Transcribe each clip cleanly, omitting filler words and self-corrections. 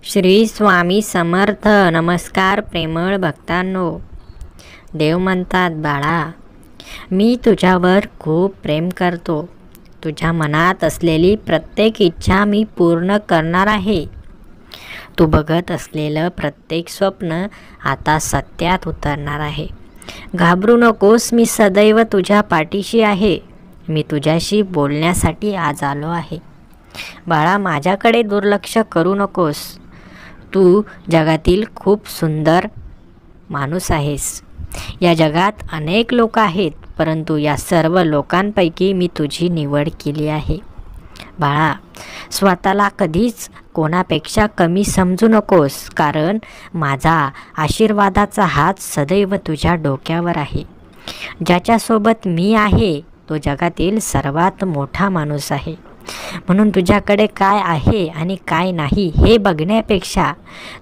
श्री स्वामी समर्थ. नमस्कार प्रेमळ भक्तांनो. देव म्हणतात, बाळा, मी तुझ्यावर खूप प्रेम करतो. तुझ्या मनात असलेली प्रत्येक इच्छा मी पूर्ण करणार आहे. तू बघत असलेलं प्रत्येक स्वप्न आता सत्यात उतरणार आहे. घाबरू नकोस, मी सदैव तुझ्या पाठीशी आहे. मी तुझ्याशी बोलण्यासाठी आज आलो आहे. बाळा, माझ्याकडे दुर्लक्ष करू नकोस. तू जगातील खूप सुंदर माणूस आहेस. या जगात अनेक लोक आहेत, परंतु या सर्व लोकांपैकी मी तुझी निवड केली आहे. बाळा, स्वतःला कधीच कोणापेक्षा कमी समजू नकोस, कारण माझा आशीर्वादाचा हात सदैव तुझ्या डोक्यावर आहे. ज्याच्यासोबत मी आहे तो जगातील सर्वात मोठा माणूस आहे. म्हणून तुझ्याकडे काय आहे आणि काय नाही हे बघण्यापेक्षा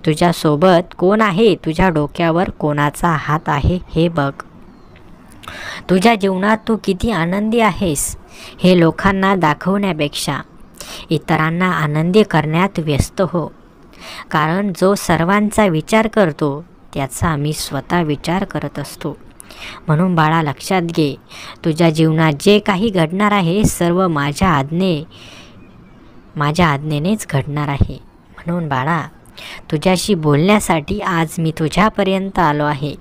तुझ्यासोबत कोण आहे, तुझ्या डोक्यावर कोणाचा हात आहे हे बघ. तुझ्या जीवनात तू किती आनंदी आहेस हे लोकांना दाखवण्यापेक्षा इतरांना आनंदी करण्यात व्यस्त हो. कारण जो सर्वांचा विचार करतो त्याचा मी स्वतः विचार करत असतो. म्हणून बाळा, लक्षात घे, तुझ्या जीवनात जे काही घडणार आहे सर्व माझ्या आज्ञेनेच घडणार आहे. म्हणून बाळा, तुझ्याशी बोलण्यासाठी आज मी तुझ्यापर्यंत आलो आहे.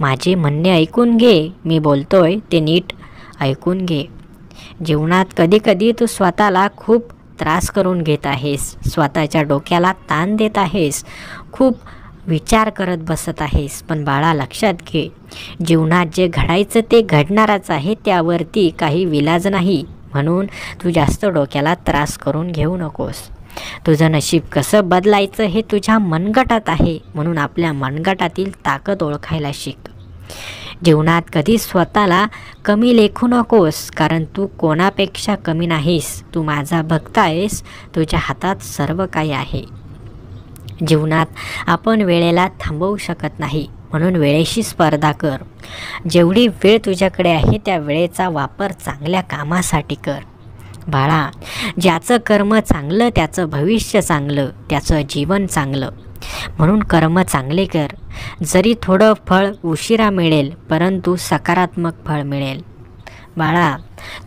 माझे म्हणणे ऐकून घे. मी बोलतोय ते नीट ऐकून घे. जीवनात कधीकधी तू स्वतःला खूप त्रास करून घेत आहेस, स्वतःच्या डोक्याला ताण देत आहेस, खूप विचार करत बसत आहेस. पण बाळा, लक्षात घे, जीवनात जे घडायचं ते घडणारच आहे, त्यावरती काही विलाज नाही. म्हणून तू जास्त डोक्याला त्रास करून घेऊ नकोस. तुझं नशीब कसं बदलायचं हे तुझ्या मनगटात आहे. म्हणून आपल्या मनगटातील ताकद ओळखायला शिक. जीवनात कधी स्वतःला कमी लेखू नकोस, कारण तू कोणापेक्षा कमी नाहीस. तू माझा भक्त आहेस. तुझ्या हातात सर्व काही आहे. जीवनात आपण वेळेला थांबवू शकत नाही, म्हणून वेळेशी स्पर्धा कर. जेवढी वेळ तुझ्याकडे आहे त्या वेळेचा वापर चांगल्या कामासाठी कर. बाळा, ज्याचं कर्म चांगलं त्याचं भविष्य चांगलं, त्याचं जीवन चांगलं. म्हणून कर्म चांगले कर. जरी थोडं फळ उशिरा मिळेल, परंतु सकारात्मक फळ मिळेल. बाळा,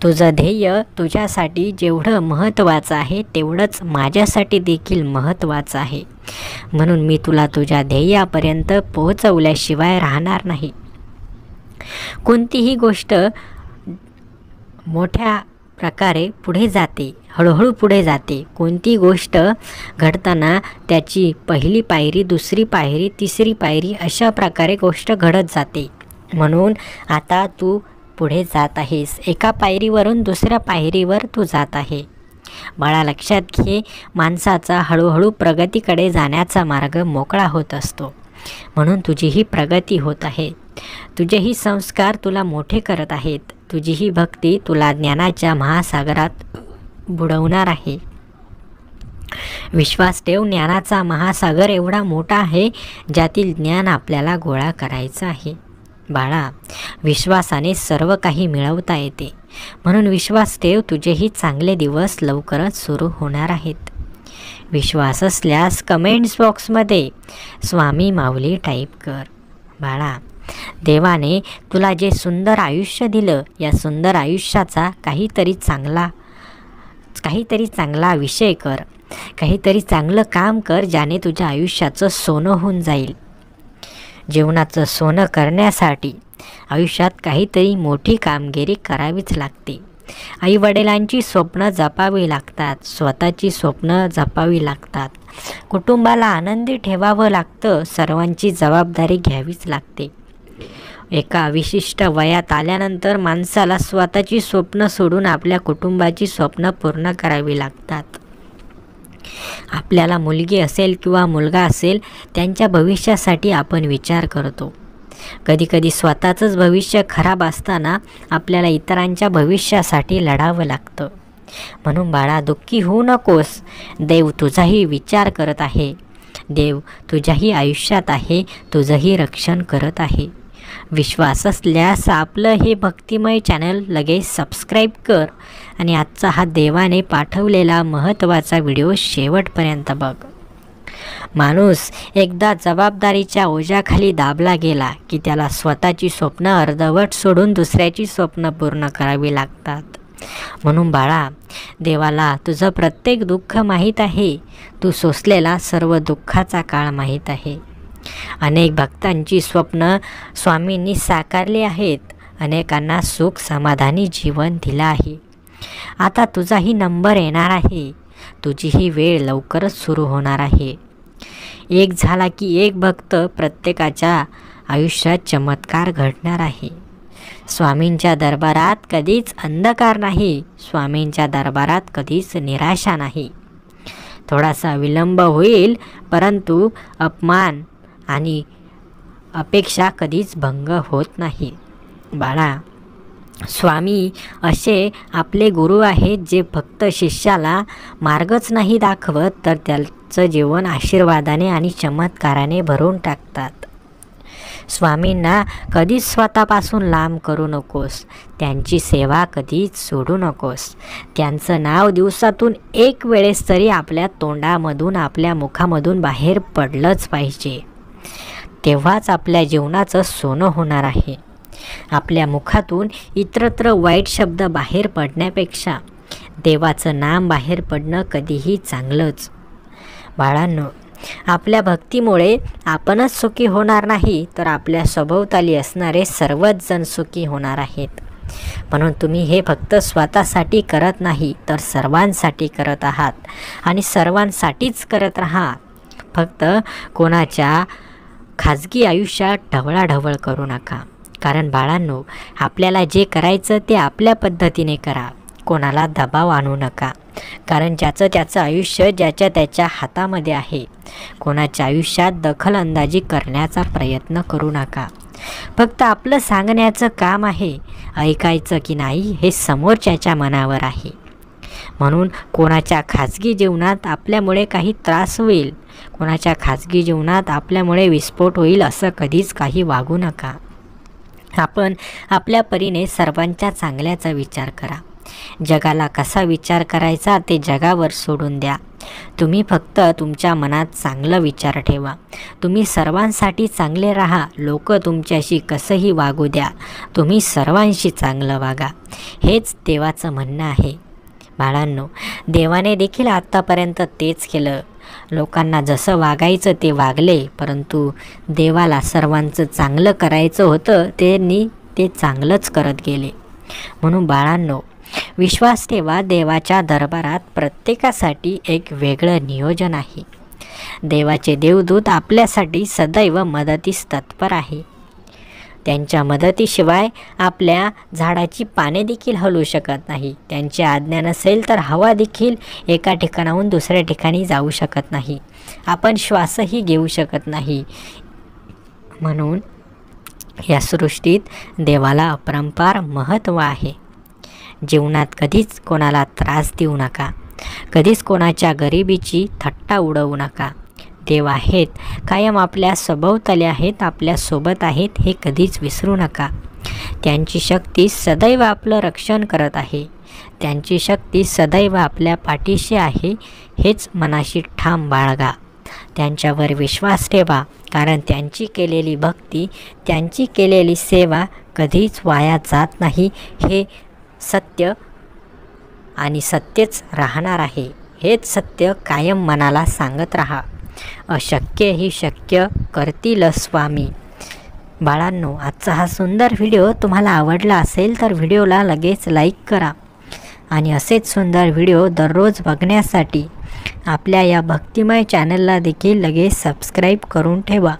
तुझं ध्येय तुझ्यासाठी जेवढं महत्त्वाचं आहे तेवढंच माझ्यासाठी देखील महत्त्वाचं आहे. म्हणून मी तुला तुझ्या ध्येयापर्यंत पोहोचवल्याशिवाय राहणार नाही. कोणतीही गोष्ट मोठ्या प्रकारे पुढे जाते, हळूहळू पुढे जाते. कोणती गोष्ट घडताना त्याची पहिली पायरी, दुसरी पायरी, तिसरी पायरी अशा प्रकारे गोष्ट घडत जाते. म्हणून आता तू पुढे जात आहेस. एका पायरीवरून दुसऱ्या पायरीवर तू जात आहे. बाळा, लक्षात घे, माणसाचा हळूहळू प्रगतीकडे जाण्याचा मार्ग मोकळा होत असतो. म्हणून तुझीही प्रगती होत आहे. तुझेही संस्कार तुला मोठे करत आहेत. तुझीही भक्ती तुला ज्ञानाच्या महासागरात बुडवणार आहे. विश्वास ठेव, ज्ञानाचा महासागर एवढा मोठा आहे ज्यातील ज्ञान आपल्याला गोळा करायचं आहे. बाळा, विश्वासाने सर्व काही मिळवता येते. म्हणून विश्वास ठेव, तुझेही चांगले दिवस लवकरच सुरू होणार आहेत. विश्वास असल्यास कमेंट्स बॉक्समध्ये स्वामी माऊली टाईप कर. बाळा, देवाने तुला जे सुंदर आयुष्य दिलं, या सुंदर आयुष्याचा काहीतरी चांगला विषय कर. काहीतरी चांगलं काम कर ज्याने तुझ्या आयुष्याचं सोनं होऊन जाईल. जीवनाचं सोनं करण्यासाठी आयुष्यात काहीतरी मोठी कामगिरी करावीच लागते. आईवडिलांची स्वप्न जपावी लागतात, स्वतःची स्वप्न जपावी लागतात, कुटुंबाला आनंदी ठेवावं लागतं, सर्वांची जबाबदारी घ्यावीच लागते. एका विशिष्ट वयात आल्यानंतर माणसाला स्वतःची स्वप्न सोडून आपल्या कुटुंबाची स्वप्न पूर्ण करावी लागतात. आपल्याला मुलगी असेल किंवा मुलगा असेल, त्यांच्या भविष्यासाठी आपण विचार करतो. कधीकधी स्वतःचंच भविष्य खराब असताना आपल्याला इतरांच्या भविष्यासाठी लढावं लागतं. म्हणून बाळा, दुःखी होऊ नकोस. देव तुझाही विचार करत आहे. देव तुझ्याही आयुष्यात आहे, तुझंही रक्षण करत आहे. विश्वास असल्यास आपलं हे भक्तिमय चॅनल लगेच सबस्क्राईब कर आणि आजचा हा देवाने पाठवलेला महत्त्वाचा व्हिडिओ शेवटपर्यंत बघ. माणूस एकदा जबाबदारीच्या ओझ्याखाली दाबला गेला की त्याला स्वतःची स्वप्न अर्धवट सोडून दुसऱ्याची स्वप्न पूर्ण करावी लागतात. म्हणून बाळा, देवाला तुझं प्रत्येक दुःख माहीत आहे. तू सोसलेला सर्व दुःखाचा काळ माहीत आहे. अनेक भक्तांची स्वप्न स्वामींनी साकारली आहेत. अनेकांना सुख समाधानी जीवन दिलं आहे. आता तुझाही नंबर येणार आहे. तुझीही वेळ लवकरच सुरू होणार आहे. एक झाला की एक भक्त प्रत्येकाच्या आयुष्यात चमत्कार घडणार आहे. स्वामींच्या दरबारात कधीच अंधकार नाही. स्वामींच्या दरबारात कधीच निराशा नाही. थोडासा विलंब होईल, परंतु अपमान आणि अपेक्षा कधीच भंग होत नाही. बाळा, स्वामी असे आपले गुरु आहेत जे फक्त शिष्याला मार्गच नाही दाखवत, तर त्याचं जीवन आशीर्वादाने आणि चमत्काराने भरून टाकतात. स्वामींना कधीच स्वतःपासून लांब करू नकोस. त्यांची सेवा कधीच सोडू नकोस. त्यांचं नाव दिवसातून एक वेळेस तरी आपल्या तोंडामधून, आपल्या मुखामधून बाहेर पडलंच पाहिजे. तेव्हाच आपल्या जीवनाचं सोनं होणार आहे. आपल्या मुखातून इतरत्र वाईट शब्द बाहेर पडण्यापेक्षा देवाचं नाम बाहेर पडणं कधीही चांगलंच. बाळांनो, आपल्या भक्तीमुळे आपणच सुखी होणार नाही, तर आपल्या सभोवताली असणारे सर्वच जण सुखी होणार आहेत. म्हणून तुम्ही हे फक्त स्वतःसाठी करत नाही, तर सर्वांसाठी करत आहात आणि सर्वांसाठीच करत राहा. फक्त कोणाच्या खाजगी आयुष्यात ढवळाढवळ करू नका. कारण बाळांनो, आपल्याला जे करायचं ते आपल्या पद्धतीने करा. कोणाला दबाव आणू नका. कारण ज्याचं त्याचं आयुष्य ज्याच्या त्याच्या हातामध्ये आहे. कोणाच्या आयुष्यात दखलंदाजी करण्याचा प्रयत्न करू नका. फक्त आपलं सांगण्याचं काम आहे. ऐकायचं की नाही हे समोरच्याच्या मनावर आहे. म्हणून कोणाच्या खाजगी जीवनात आपल्यामुळे काही त्रास होईल, कोणाच्या खाजगी जीवनात आपल्यामुळे विस्फोट होईल असं कधीच काही वागू नका. आपण आपल्या परीने सर्वांच्या चांगल्याचा विचार करा. जगाला कसा विचार करायचा ते जगावर सोडून द्या. तुम्ही फक्त तुमच्या मनात चांगलं विचार ठेवा. तुम्ही सर्वांसाठी चांगले राहा. लोक तुमच्याशी कसंही वागू द्या, तुम्ही सर्वांशी चांगलं वागा. हेच देवाचं म्हणणं आहे. बाळांनो, देवाने देखील आत्तापर्यंत तेच केलं. लोकांना जसं वागायचं ते वागले, परंतु देवाला सर्वांचं चांगलं करायचं होतं, त्यांनी ते चांगलंच करत गेले. म्हणून बाळांनो, विश्वास ठेवा. देवाच्या दरबारात प्रत्येकासाठी एक वेगळं नियोजन आहे. देवाचे देवदूत आपल्यासाठी सदैव मदतीस तत्पर आहे. त्यांच्या मदतीशिवाय आपल्या झाडाची पाने देखील हलू शकत नाही. त्यांची आज्ञा नसेल तर हवा देखील एका ठिकाणाहून दुसऱ्या ठिकाणी जाऊ शकत नाही. आपण श्वासही घेऊ शकत नाही. म्हणून या सृष्टीत देवाला अपरंपार महत्त्व आहे. जीवनात कधीच कोणाला त्रास देऊ नका. कधीच कोणाच्या गरिबीची थट्टा उडवू नका. देव आहेत, कायम आपल्या सभोवताली आहेत, आपल्यासोबत आहेत, हे कधीच विसरू नका. त्यांची शक्ती सदैव आपलं रक्षण करत आहे. त्यांची शक्ती सदैव आपल्या पाठीशी आहे. हेच मनाशी ठाम बाळगा. त्यांच्यावर विश्वास ठेवा. कारण त्यांची केलेली भक्ती, त्यांची केलेली सेवा कधीच वाया जात नाही. हे सत्य आणि सत्यच राहणार आहे. हेच सत्य कायम मनाला सांगत राहा. अशक्य ही शक्य करतील स्वामी. बाळांनो, आजचा हा सुंदर व्हिडिओ तुम्हाला आवडला असेल तर व्हिडिओला लगेच लाईक करा. आणि असेच सुंदर व्हिडिओ दररोज बघण्यासाठी आपल्या या भक्तिमय चॅनलला देखील लगेच सबस्क्राईब करून ठेवा.